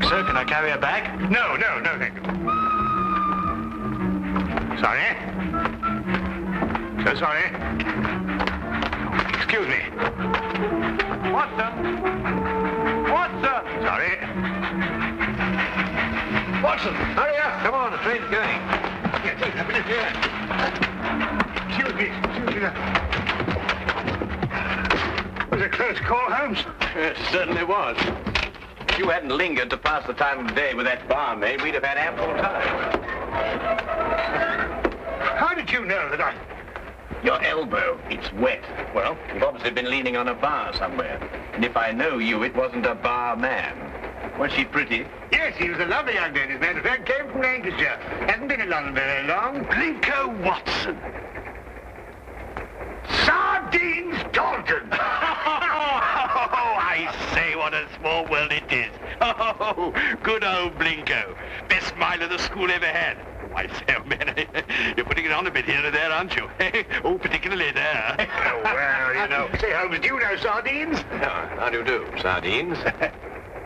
Sir, can I carry her back? No, thank you. Sorry. So sorry. Excuse me. What, sir? What, sir? Sorry. Watson, hurry up. Come on, the train's going. Yes, what's happening here? Excuse me. Was it a close call, Holmes? Yes, it certainly was. If you hadn't lingered to pass the time of day with that barmaid, we'd have had ample time. How did you know that I... Your elbow, it's wet. Well, you've obviously been leaning on a bar somewhere. And if I know you, it wasn't a bar man. Was she pretty? Yes, he was a lovely young lady, as a matter of fact. Came from Lancashire. Hasn't been in London very long. Blinko Watson. Sardines Taunton! Oh, I say, what a small world it is. Oh, good old Blinko. Best smile of the school ever had. I say, oh, man, you're putting it on a bit here and there, aren't you? Oh, particularly there. Oh, well, you know. Say, Holmes, do you know sardines? How do you do, sardines?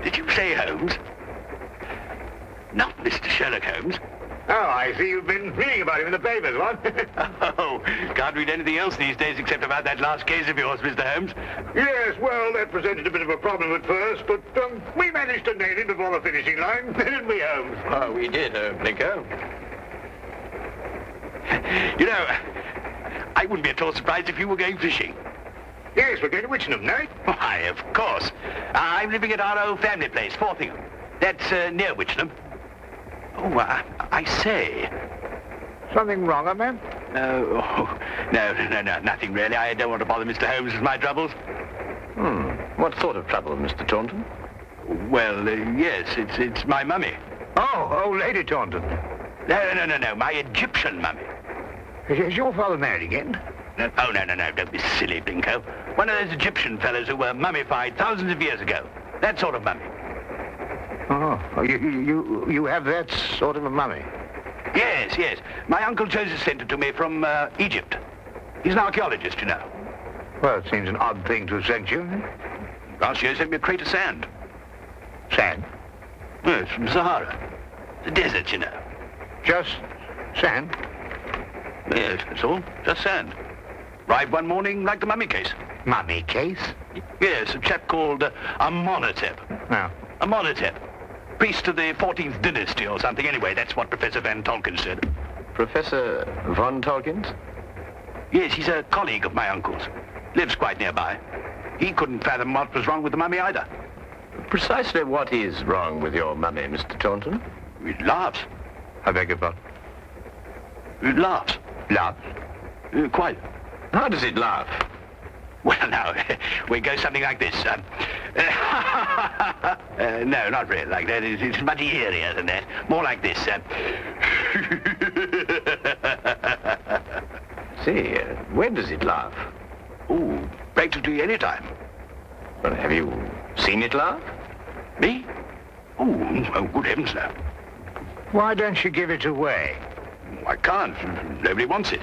Did you say Holmes? Not Mr. Sherlock Holmes. Oh, I see you've been reading about him in the papers, what? Oh, can't read anything else these days except about that last case of yours, Mr. Holmes. Yes, well, that presented a bit of a problem at first, but we managed to nail him before the finishing line, didn't we, Holmes? Oh, we did, Blinko. You know, I wouldn't be at all surprised if you were going fishing. Yes, we're going to Witchenham, no? Why, of course. I'm living at our old family place, Forthingham. That's near Witchenham. Oh, I say. Something wrong, ma'am? No, nothing really. I don't want to bother Mr. Holmes with my troubles. What sort of trouble, Mr. Taunton? Well, yes, it's my mummy. Oh, Lady Taunton. No, my Egyptian mummy. Is your father married again? No, don't be silly, Blinko. One of those Egyptian fellows who were mummified thousands of years ago. That sort of mummy. Oh, you have that sort of a mummy? Yes. My Uncle Joseph sent it to me from Egypt. He's an archaeologist, you know. Well, it seems an odd thing to have sent you. Last year he sent me a crate of sand. Sand? Yes, from Sahara. The desert, you know. Just sand? Yes, that's all. Just sand. Arrived one morning like the mummy case. Mummy case? Yes, a chap called Amenhotep. No. Amenhotep. Priest of the 14th dynasty or something. Anyway, that's what Professor Van Tolkien said. Professor Von Tolkien? Yes, he's a colleague of my uncle's. Lives quite nearby. He couldn't fathom what was wrong with the mummy either. Precisely what is wrong with your mummy, Mr. Taunton? It laughs. I beg your pardon? It laughs. Laughs? Quite. How does it laugh? Well, now, we go something like this. No, not really like that. It's much eerier than that. More like this. See, when does it laugh? Oh, practically any time. Well, have you seen it laugh? Me? Oh, good heavens, no. Why don't you give it away? I can't. Nobody wants it.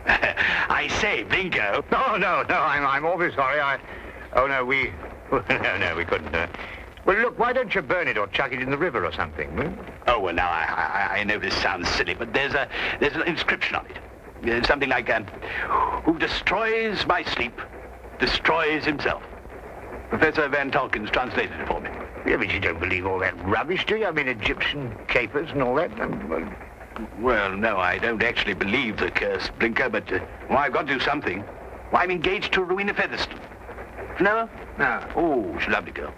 I say, Blinko. No, I'm awfully sorry. Oh, no, we couldn't. Well, look, why don't you burn it or chuck it in the river or something? Oh, well, now, I know this sounds silly, but there's an inscription on it. Something like, who destroys my sleep, destroys himself. Professor Van Tolkien's translated it for me. Yeah, but you don't believe all that rubbish, do you? I mean, Egyptian capers and all that. Well, no, I don't actually believe the curse, Blinker, but I've got to do something. Well, I'm engaged to Rowena Featheringstone. You know her? No. Oh, she's a lovely girl.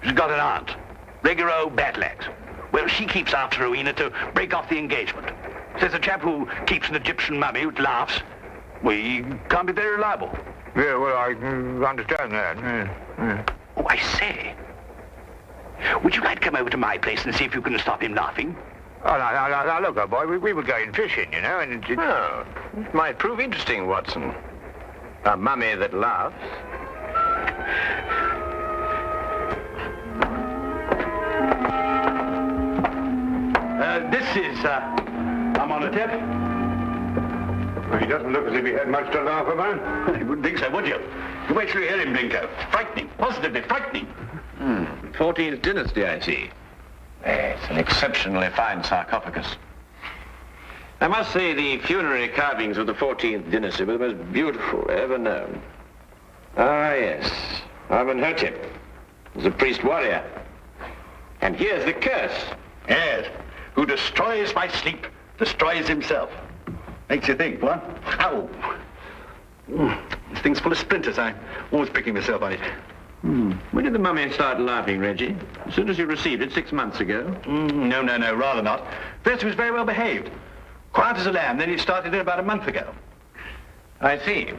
She's got an aunt, regular old battle axe. Well, she keeps after Rowena to break off the engagement. Says a chap who keeps an Egyptian mummy who laughs, well, he can't be very reliable. Yeah, well, I understand that. Yeah. Oh, I say. Would you like to come over to my place and see if you can stop him laughing? Oh, now, look, old boy, we were going fishing, you know, and... Oh, it might prove interesting, Watson. A mummy that laughs. This is, Amenhotep. Well, he doesn't look as if he had much to laugh about. You wouldn't think so, would you? Wait till you hear him, Blinko. Frightening, positively frightening. 14th dynasty, I see. It's an exceptionally fine sarcophagus. I must say the funerary carvings of the 14th dynasty were the most beautiful ever known. Ah, yes. Amenhotep was a priest-warrior. And here's the curse. Yes. Who destroys by sleep, destroys himself. Makes you think, what? Ow! This thing's full of splinters. I'm always pricking myself on it. When did the mummy start laughing, Reggie? As soon as you received it 6 months ago? No, rather not. First, he was very well behaved. Quiet as a lamb. Then he started it about a month ago. I see.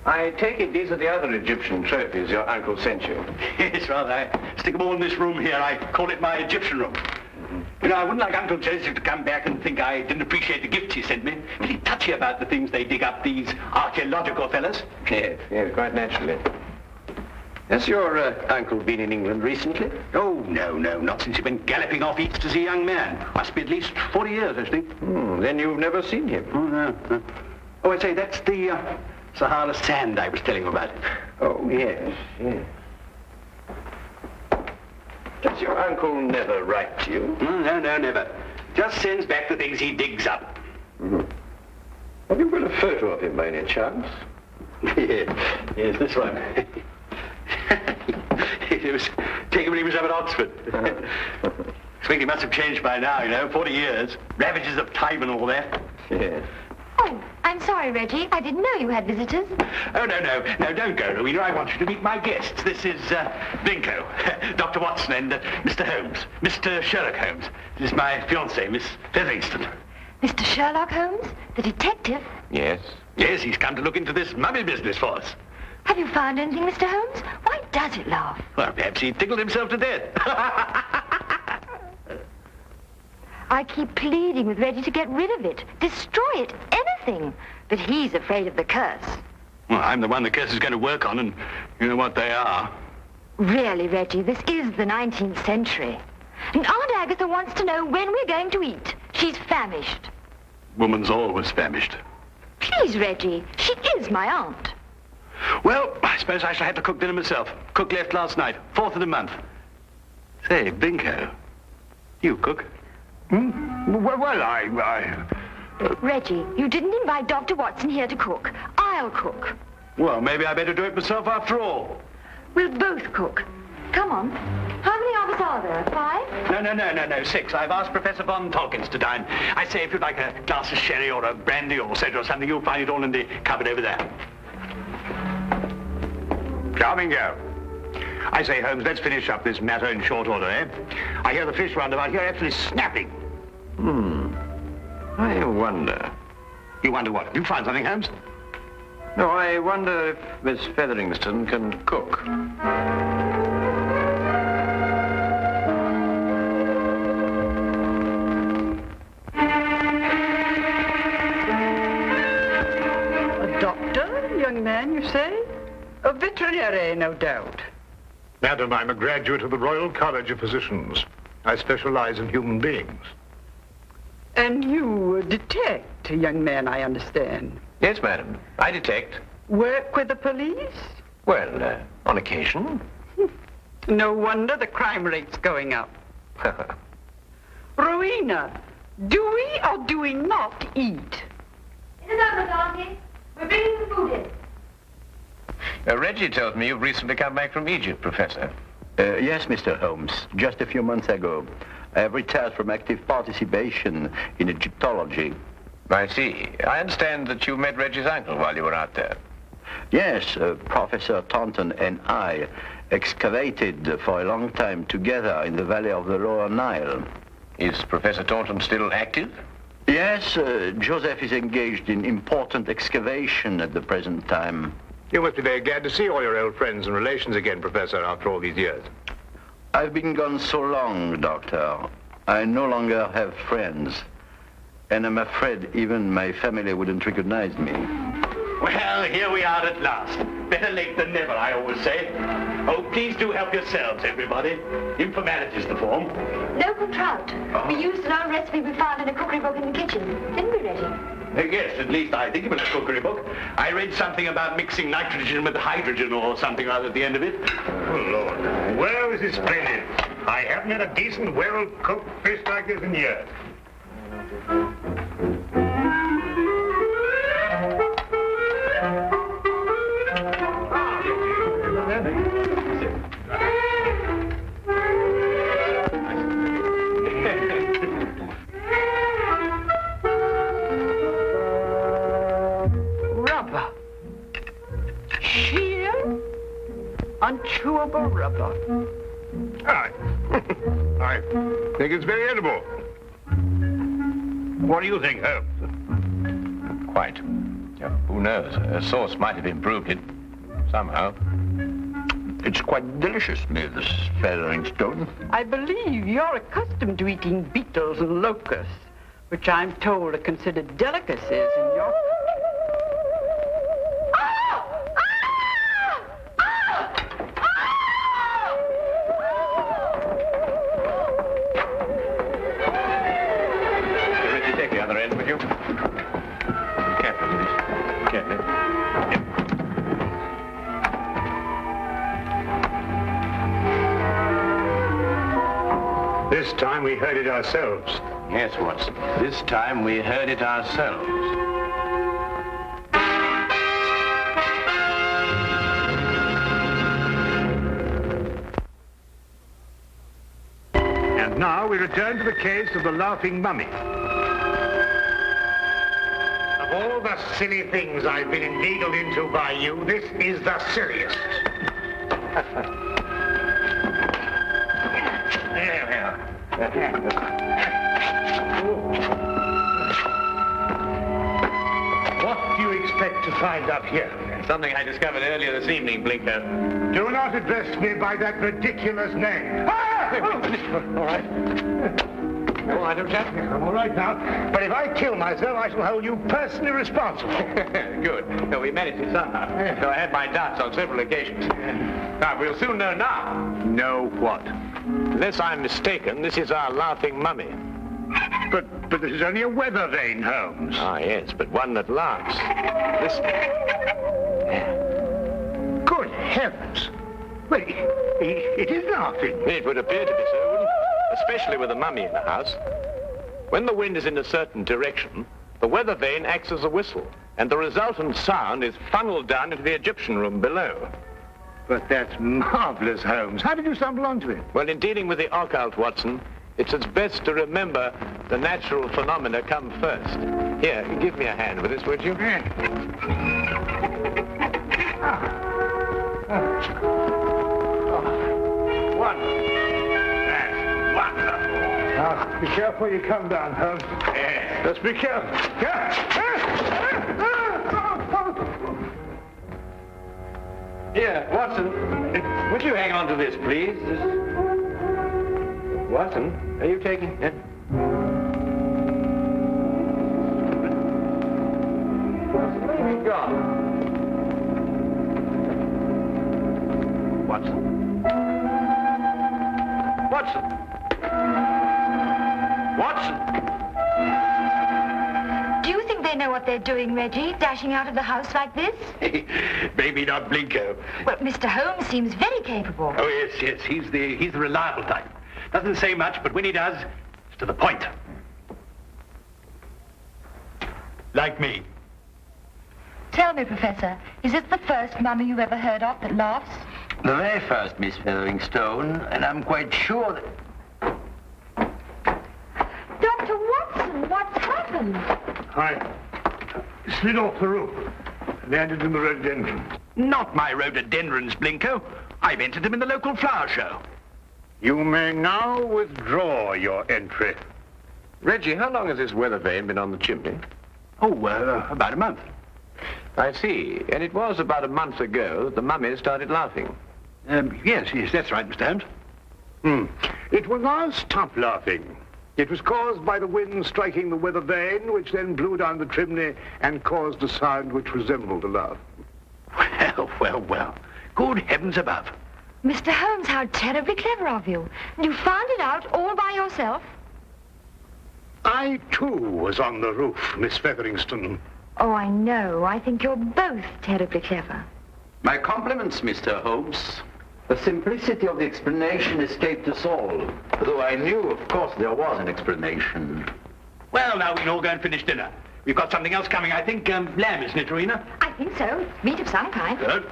I take it these are the other Egyptian trophies your uncle sent you. Yes, rather. I stick them all in this room here. I call it my Egyptian room. You know, I wouldn't like Uncle Joseph to come back and think I didn't appreciate the gifts he sent me. Pretty touchy about the things they dig up, these archaeological fellas. Yes, quite naturally. Has your uncle been in England recently? Oh, no, not since he went galloping off east as a young man. Must be at least 40 years, I think. Then you've never seen him? Oh, no. Oh, I say, that's the Sahara sand I was telling you about. Oh, yes. Does your uncle never write to you? No, never. Just sends back the things he digs up. Have you got a photo of him by any chance? Yes, this one. It was taken when he was up at Oxford. I think he must have changed by now, 40 years. Ravages of time and all that. Yes. Oh, I'm sorry, Reggie. I didn't know you had visitors. Oh, no, don't go, Rowena. I want you to meet my guests. This is Binko, Dr. Watson, and Mr. Holmes, Mr. Sherlock Holmes. This is my fiancée, Miss Featheringstone. Mr. Sherlock Holmes, the detective? Yes. Yes, he's come to look into this mummy business for us. Have you found anything, Mr. Holmes? Why does it laugh? Well, perhaps he tickled himself to death. I keep pleading with Reggie to get rid of it, destroy it, anything. But he's afraid of the curse. Well, I'm the one the curse is going to work on, and you know what they are. Really, Reggie, this is the 19th century. And Aunt Agatha wants to know when we're going to eat. She's famished. Woman's always famished. Please, Reggie, she is my aunt. Well, I suppose I shall have to cook dinner myself. Cook left last night, 4th of the month. Say, Binko, you cook? Well, I... Reggie, you didn't invite Dr. Watson here to cook. I'll cook. Well, maybe I better do it myself after all. We'll both cook. Come on. How many of us are there? 5? No, 6. I've asked Professor von Tolkien to dine. I say, if you'd like a glass of sherry or a brandy or soda or something, you'll find it all in the cupboard over there. Charming girl. I say, Holmes, let's finish up this matter in short order, eh? I hear the fish roundabout here actually snapping. I wonder. You wonder what? You find something, Holmes? No, I wonder if Miss Featheringstone can cook. A doctor, young man, you say? A veterinary, no doubt. Madam, I'm a graduate of the Royal College of Physicians. I specialize in human beings. And you detect, young man, I understand. Yes, madam. I detect. Work with the police? Well, on occasion. No wonder the crime rate's going up. Rowena, do we or do we not eat? In the oven, Auntie. We're bringing the food in. Reggie told me you've recently come back from Egypt, Professor. Yes, Mr. Holmes. Just a few months ago. I have retired from active participation in Egyptology. I see. I understand that you met Reggie's uncle while you were out there. Yes, Professor Taunton and I excavated for a long time together in the valley of the Lower Nile. Is Professor Taunton still active? Yes, Joseph is engaged in important excavation at the present time. You must be very glad to see all your old friends and relations again, Professor, after all these years. I've been gone so long, Doctor. I no longer have friends. And I'm afraid even my family wouldn't recognize me. Well, here we are at last. Better late than never, I always say. Oh, please do help yourselves, everybody. Informality's the form. Local trout. We used an old recipe we found in a cookery book in the kitchen. Didn't we, Reggie? Yes, at least I think it was a cookery book. I read something about mixing nitrogen with hydrogen or something or other at the end of it. Oh, Lord. Well, this is splendid. I haven't had a decent, well-cooked fish like this in years. Rubber. Sheer, unchewable rubber. I think it's very edible. What do you think, Holmes? Quite. Who knows? A sauce might have improved it somehow. It's quite delicious, Miss Featheringstone. I believe you're accustomed to eating beetles and locusts, which I'm told are considered delicacies in your... Reggie, take the other end, would you? Carefully, please. Carefully. This time we heard it ourselves. Yes, Watson. This time we heard it ourselves. And now we return to the case of the Laughing Mummy. Of all the silly things I've been inveigled into by you, this is the silliest. What do you expect to find up here? Something I discovered earlier this evening, Blinker. Do not address me by that ridiculous name. All right. All right, old chap. I'm all right now, but if I kill myself, I shall hold you personally responsible. Good. Well, we managed it somehow. So I had my doubts on several occasions. Now, we'll soon know now. Know what? Unless I'm mistaken, this is our laughing mummy. But this is only a weather vane, Holmes. Ah, yes, but one that laughs. Listen. Good heavens. Well, it is laughing. It would appear to be so, wouldn't it? Especially with a mummy in the house. When the wind is in a certain direction, the weather vane acts as a whistle, and the resultant sound is funneled down into the Egyptian room below. But that's marvelous, Holmes. How did you stumble onto it? Well, in dealing with the occult, Watson, it's best to remember the natural phenomena come first. Here, give me a hand with this, would you? One. That's wonderful. Now, be careful you come down, Holmes. Yeah. Just be careful. Here, Watson, would you hang on to this, please? Watson, are you taking it? Watson, where have you gone? Watson? Watson? Watson? Do you think they know what they're doing, Reggie, dashing out of the house like this? Maybe not Blinko. Well, Mr. Holmes seems very capable. Oh, yes, he's the reliable type. Doesn't say much, but when he does, it's to the point. Like me. Tell me, Professor, is this the first mummy you've ever heard of that laughs? The very first, Miss Featheringstone, and I'm quite sure that... Dr. Watson, what's happened? I slid off the roof. Landed in the rhododendron. Not my rhododendrons, Blinko. I've entered them in the local flower show. You may now withdraw your entry. Reggie, how long has this weather vane been on the chimney? Oh, about a month. I see. And it was about a month ago that the mummy started laughing. Yes, that's right, Mr. Holmes. It will now stop laughing. It was caused by the wind striking the weather vane, which then blew down the chimney and caused a sound which resembled a laugh. Well. Good heavens above. Mr. Holmes, how terribly clever of you. You found it out all by yourself? I, too, was on the roof, Miss Featheringstone. Oh, I know. I think you're both terribly clever. My compliments, Mr. Holmes. The simplicity of the explanation escaped us all, though I knew, of course, there was an explanation. Well, now we can all go and finish dinner. We've got something else coming, I think. Lamb, isn't it, Rowena? I think so. Meat of some kind. Good.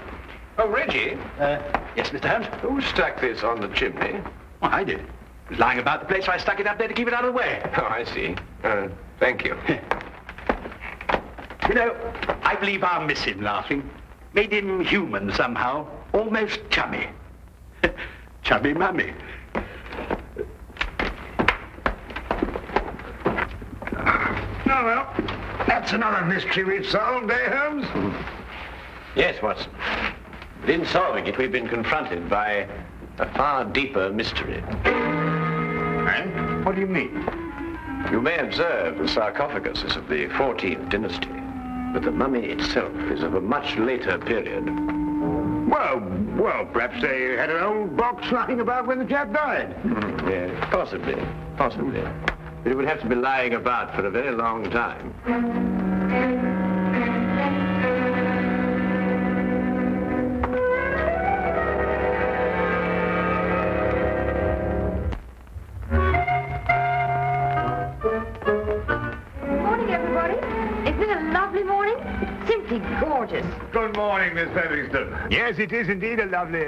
Oh, Reggie, Yes, Mr. Holmes? who stuck this on the chimney? Well, I did. It was lying about the place, so I stuck it up there to keep it out of the way. Oh, I see. Thank you. You know, I believe I'll miss him laughing. Made him human somehow. Almost chummy. Chummy mummy. Oh, well, that's another mystery we've solved, eh, Holmes? Yes, Watson. But in solving it, we've been confronted by a far deeper mystery. And? What do you mean? You may observe the sarcophagus is of the 14th dynasty, but the mummy itself is of a much later period. Well, perhaps they had an old box lying about when the chap died. Yes, possibly. But it would have to be lying about for a very long time. Morning, everybody. Isn't it a lovely morning? Simply gorgeous. Good morning, Miss Featheringstone. Yes, it is indeed a lovely...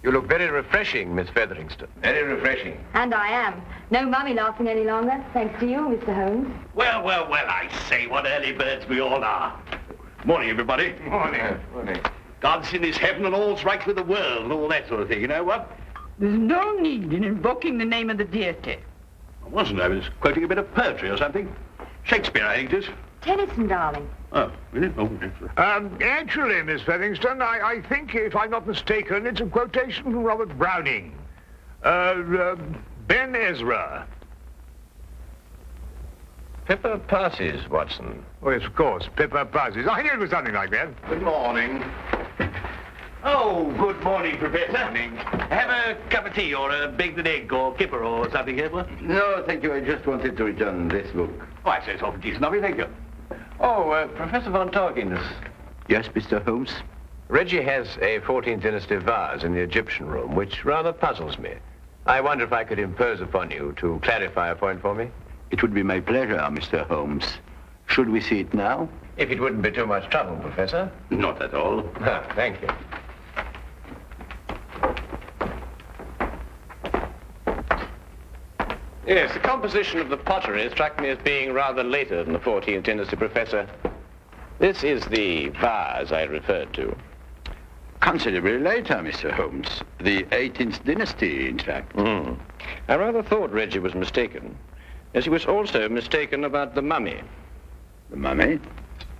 You look very refreshing, Miss Featheringstone. Very refreshing. And I am. No mummy laughing any longer, thanks to you, Mr. Holmes. Well, I say, what early birds we all are. Morning, everybody. Morning. God's in his heaven and all's right with the world and all that sort of thing, you know what? There's no need in invoking the name of the deity. I wasn't. I was quoting a bit of poetry or something. Shakespeare, I think it is. Tennyson, darling. Oh, really? Oh, yes. Actually, Miss Featheringstone, I think, if I'm not mistaken, it's a quotation from Robert Browning. Ben Ezra. Pippa passes, Watson. Oh, yes, of course, Pippa passes. I knew it was something like that. Good morning. Oh, good morning, Professor. Morning. Have a cup of tea or a baked egg or kipper or something here, what? No, thank you. I just wanted to return this book. Oh, I say it's awfully decent of you, thank you. Oh, Professor von Targent. Yes, Mr. Holmes? Reggie has a 14th dynasty vase in the Egyptian room, which rather puzzles me. I wonder if I could impose upon you to clarify a point for me? It would be my pleasure, Mr. Holmes. Should we see it now? If it wouldn't be too much trouble, Professor. Not at all. Thank you. Yes, the composition of the pottery struck me as being rather later than the 14th dynasty, Professor. This is the vase I referred to. Considerably later, Mr. Holmes. The 18th dynasty, in fact. I rather thought Reggie was mistaken, as he was also mistaken about the mummy. The mummy?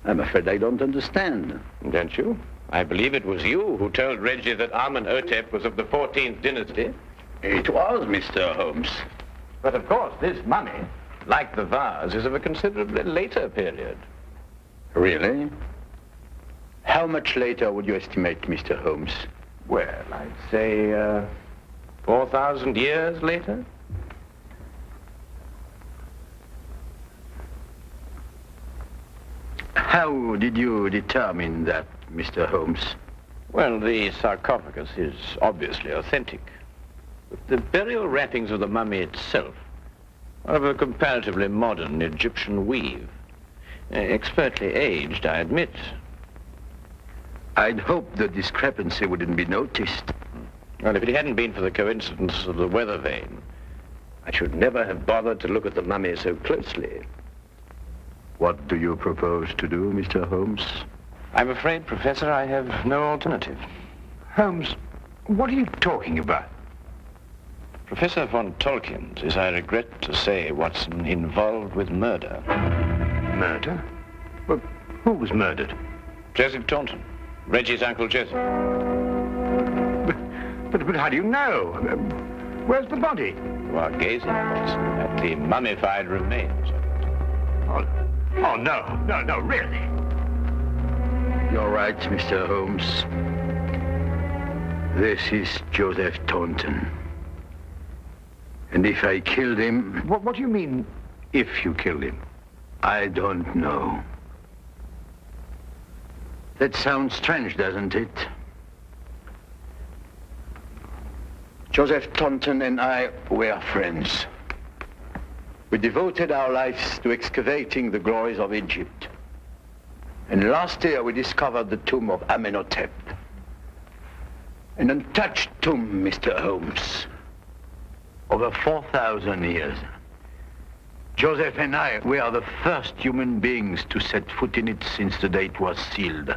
I'm afraid I don't understand. Don't you? I believe it was you who told Reggie that Amenhotep was of the 14th dynasty. It was, Mr. Holmes. But of course, this mummy, like the vase, is of a considerably later period. Really? How much later would you estimate, Mr. Holmes? Well, I'd say 4,000 years later. How did you determine that, Mr. Holmes? Well, the sarcophagus is obviously authentic. But the burial wrappings of the mummy itself are of a comparatively modern Egyptian weave. Expertly aged, I admit. I'd hoped the discrepancy wouldn't be noticed. Well, if it hadn't been for the coincidence of the weather vane, I should never have bothered to look at the mummy so closely. What do you propose to do, Mr. Holmes? I'm afraid, Professor, I have no alternative. Holmes, what are you talking about? Professor von Targent is, I regret to say, Watson, involved with murder. Murder? Well, who was murdered? Joseph Taunton, Reggie's Uncle Joseph. But how do you know? Where's the body? You are gazing, Watson, at the mummified remains. Oh, no, really. You're right, Mr. Holmes. This is Joseph Taunton. And if I killed him... What do you mean, if you killed him? I don't know. That sounds strange, doesn't it? Joseph Taunton and I were friends. We devoted our lives to excavating the glories of Egypt. And last year we discovered the tomb of Amenhotep. An untouched tomb, Mr. Holmes. Over 4,000 years. Joseph and I were the first human beings to set foot in it since the day it was sealed.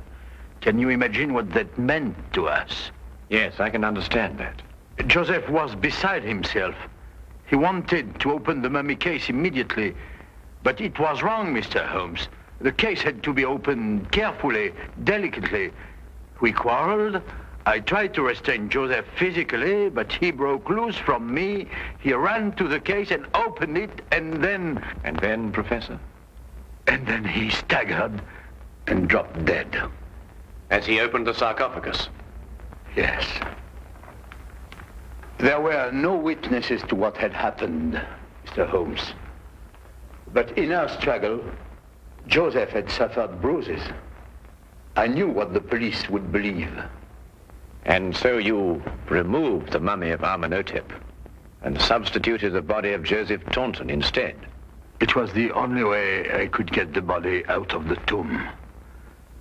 Can you imagine what that meant to us? Yes, I can understand that. Joseph was beside himself. He wanted to open the mummy case immediately, but it was wrong, Mr. Holmes. The case had to be opened carefully, delicately. We quarreled. I tried to restrain Joseph physically, but he broke loose from me. He ran to the case and opened it, and then... And then, Professor? And then he staggered and dropped dead. As he opened the sarcophagus? Yes. There were no witnesses to what had happened, Mr. Holmes. But in our struggle, Joseph had suffered bruises. I knew what the police would believe. And so you removed the mummy of Amenhotep and substituted the body of Joseph Taunton instead? It was the only way I could get the body out of the tomb.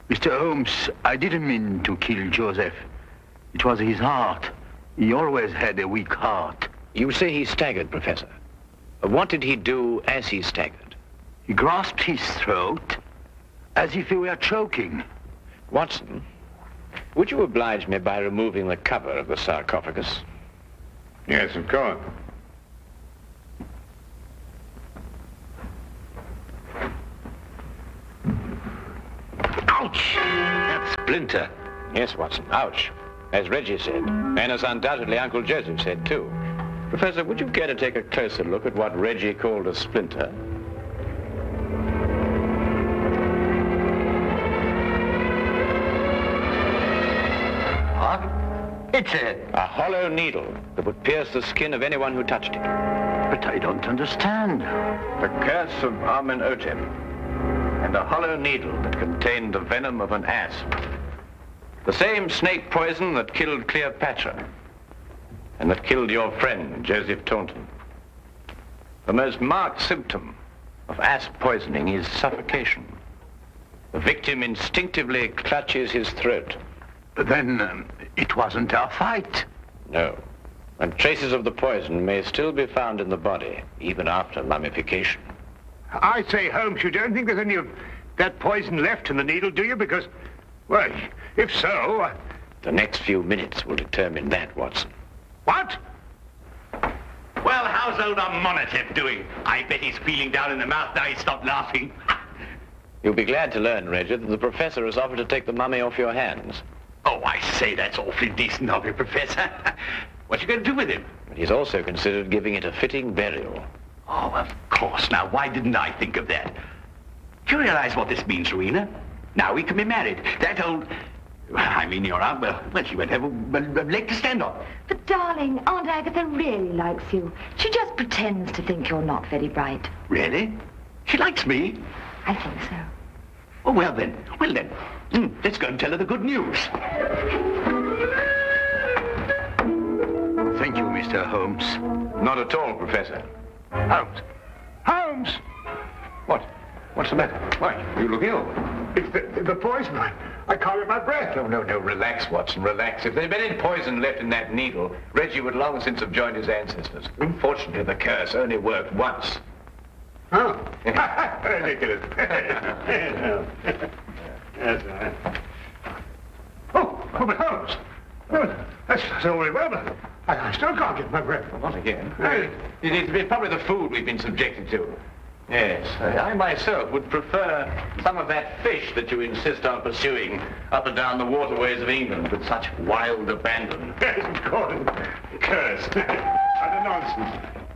Mr. Holmes, I didn't mean to kill Joseph. It was his heart. He always had a weak heart. You say he staggered, Professor. What did he do as he staggered? He grasped his throat as if he were choking. Watson, would you oblige me by removing the cover of the sarcophagus? Yes, of course. Ouch! That splinter. Yes, Watson, ouch. As Reggie said, and as undoubtedly Uncle Joseph said, too. Professor, would you care to take a closer look at what Reggie called a splinter? What? It's a hollow needle that would pierce the skin of anyone who touched it. But I don't understand. The curse of Amenhotep, and a hollow needle that contained the venom of an asp. The same snake poison that killed Cleopatra, and that killed your friend, Joseph Taunton. The most marked symptom of asp poisoning is suffocation. The victim instinctively clutches his throat. Then it wasn't our fight. No. And traces of the poison may still be found in the body, even after mummification. I say, Holmes, you don't think there's any of that poison left in the needle, do you? Because, well, if so... The next few minutes will determine that, Watson. What? Well, how's old Amenhotep doing? I bet he's feeling down in the mouth now he's stopped laughing. You'll be glad to learn, Reggie, that the professor has offered to take the mummy off your hands. Oh, I say, that's awfully decent of you, Professor. What you going to do with him? But he's also considered giving it a fitting burial. Oh, of course. Now, why didn't I think of that? Do you realize what this means, Rowena? Now we can be married. That old... I mean, your aunt, well, she won't have a leg to stand on. But, darling, Aunt Agatha really likes you. She just pretends to think you're not very bright. Really? She likes me? I think so. Oh, well then. Let's go and tell her the good news. Thank you, Mr. Holmes. Not at all, Professor. Holmes! Holmes! What? What's the matter? Why, you look ill. It's the poison. I can't get my breath. No, relax, Watson, relax. If there'd been any poison left in that needle, Reggie would long since have joined his ancestors. Unfortunately, the curse only worked once. Oh. Ridiculous. Yes, but Holmes. That's all very well, but I still can't get my breath. Not again. It's probably the food we've been subjected to. Yes, I myself would prefer some of that fish that you insist on pursuing up and down the waterways of England with such wild abandon. Yes, of course. Curse. Utter nonsense.